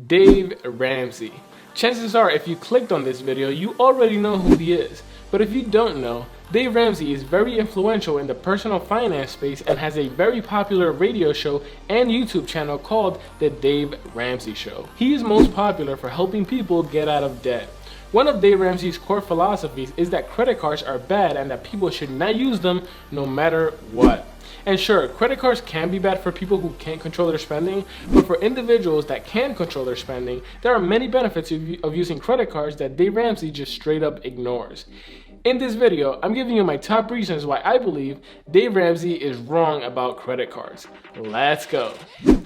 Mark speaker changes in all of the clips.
Speaker 1: Dave Ramsey. Chances are if you clicked on this video, you already know who he is. But if you don't know, Dave Ramsey is very influential in the personal finance space and has a very popular radio show and YouTube channel called The Dave Ramsey Show. He is most popular for helping people get out of debt. One of Dave Ramsey's core philosophies is that credit cards are bad and that people should not use them no matter what. And sure, credit cards can be bad for people who can't control their spending, but for individuals that can control their spending, there are many benefits of using credit cards that Dave Ramsey just straight up ignores. In this video, I'm giving you my top reasons why I believe Dave Ramsey is wrong about credit cards. Let's go.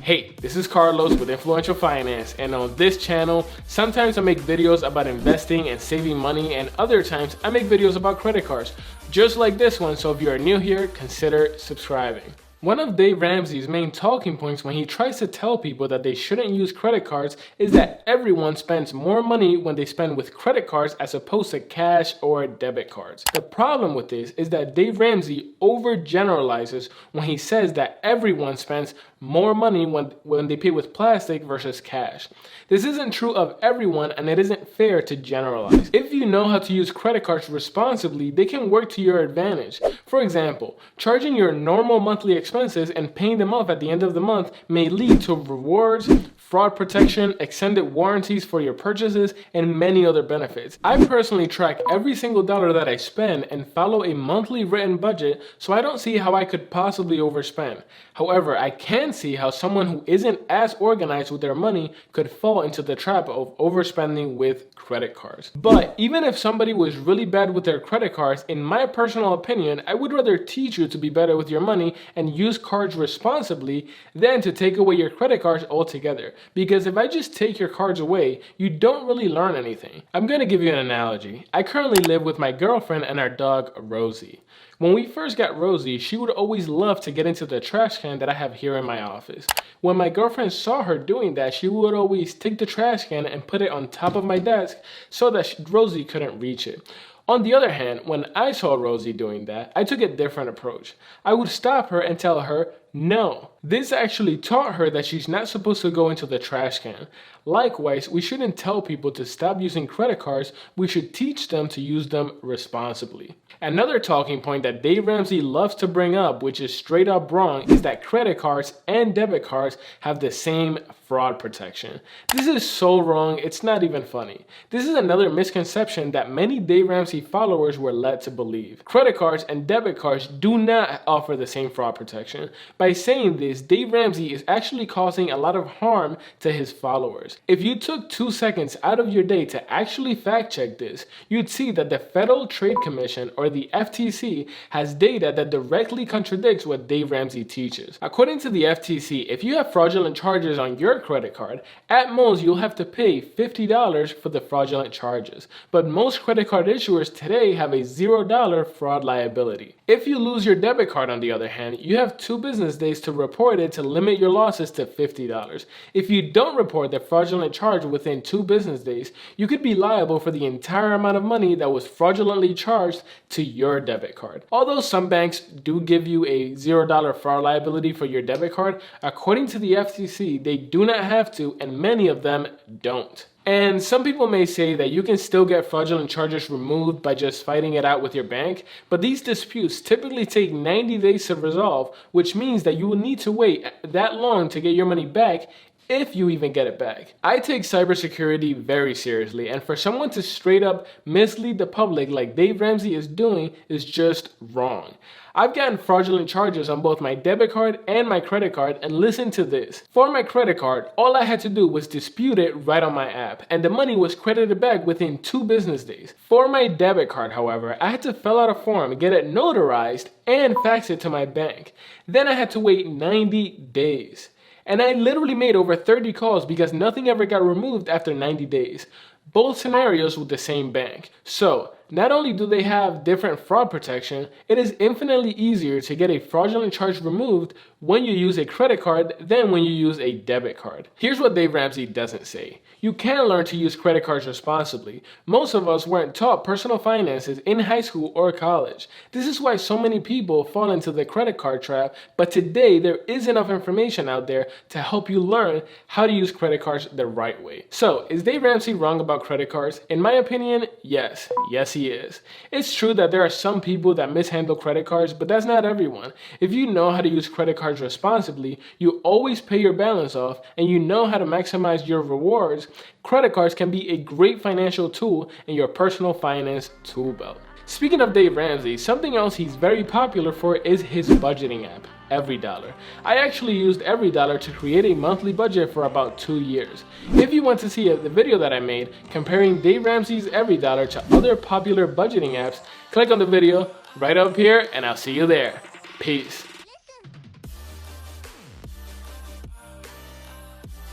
Speaker 1: Hey, this is Carlos with Influential Finance, and on this channel, sometimes I make videos about investing and saving money, and other times I make videos about credit cards, just like this one, so if you are new here, consider subscribing. One of Dave Ramsey's main talking points when he tries to tell people that they shouldn't use credit cards is that everyone spends more money when they spend with credit cards as opposed to cash or debit cards. The problem with this is that Dave Ramsey overgeneralizes when he says that everyone spends more money when they pay with plastic versus cash. This isn't true of everyone, and it isn't fair to generalize. If you know how to use credit cards responsibly, they can work to your advantage. For example, charging your normal monthly expenses and paying them off at the end of the month may lead to rewards, fraud protection, extended warranties for your purchases, and many other benefits. I personally track every single dollar that I spend and follow a monthly written budget, so I don't see how I could possibly overspend. However, I can see how someone who isn't as organized with their money could fall into the trap of overspending with credit cards. But even if somebody was really bad with their credit cards, in my personal opinion, I would rather teach you to be better with your money and use cards responsibly than to take away your credit cards altogether. Because if I just take your cards away, you don't really learn anything. I'm gonna give you an analogy. I currently live with my girlfriend and our dog, Rosie. When we first got Rosie, she would always love to get into the trash can that I have here in my office. When my girlfriend saw her doing that, she would always take the trash can and put it on top of my desk so that Rosie couldn't reach it. On the other hand, when I saw Rosie doing that, I took a different approach. I would stop her and tell her, no. This actually taught her that she's not supposed to go into the trash can. Likewise, we shouldn't tell people to stop using credit cards, we should teach them to use them responsibly. Another talking point that Dave Ramsey loves to bring up, which is straight up wrong, is that credit cards and debit cards have the same fraud protection. This is so wrong, it's not even funny. This is another misconception that many Dave Ramsey followers were led to believe. Credit cards and debit cards do not offer the same fraud protection. By saying this, Dave Ramsey is actually causing a lot of harm to his followers. If you took 2 seconds out of your day to actually fact check this, you'd see that the Federal Trade Commission, or the FTC, has data that directly contradicts what Dave Ramsey teaches. According to the FTC, if you have fraudulent charges on your credit card, at most you'll have to pay $50 for the fraudulent charges. But most credit card issuers today have a $0 fraud liability. If you lose your debit card, on the other hand, you have 2 business days to report it to limit your losses to $50. If you don't report the fraudulent charge within 2 business days, you could be liable for the entire amount of money that was fraudulently charged to your debit card. Although some banks do give you a $0 fraud liability for your debit card, according to the FTC, they do not have to, and many of them don't. And some people may say that you can still get fraudulent charges removed by just fighting it out with your bank, but these disputes typically take 90 days to resolve, which means that you will need to wait that long to get your money back, if you even get it back. I take cybersecurity very seriously, and for someone to straight up mislead the public like Dave Ramsey is doing is just wrong. I've gotten fraudulent charges on both my debit card and my credit card, and listen to this. For my credit card, all I had to do was dispute it right on my app, and the money was credited back within 2 business days. For my debit card, however, I had to fill out a form, get it notarized, and fax it to my bank. Then I had to wait 90 days. And I literally made over 30 calls because nothing ever got removed after 90 days. both scenarios with the same bank. So, not only do they have different fraud protection, it is infinitely easier to get a fraudulent charge removed when you use a credit card than when you use a debit card. Here's what Dave Ramsey doesn't say. You can learn to use credit cards responsibly. Most of us weren't taught personal finances in high school or college. This is why so many people fall into the credit card trap, but today there is enough information out there to help you learn how to use credit cards the right way. So, is Dave Ramsey wrong about credit cards? In my opinion, yes. Yes, he is. It's true that there are some people that mishandle credit cards, but that's not everyone. If you know how to use credit cards responsibly, you always pay your balance off, and you know how to maximize your rewards, credit cards can be a great financial tool in your personal finance tool belt. Speaking of Dave Ramsey, something else he's very popular for is his budgeting app, EveryDollar. I actually used EveryDollar to create a monthly budget for about 2 years. If you want to see the video that I made comparing Dave Ramsey's EveryDollar to other popular budgeting apps, click on the video right up here and I'll see you there. Peace.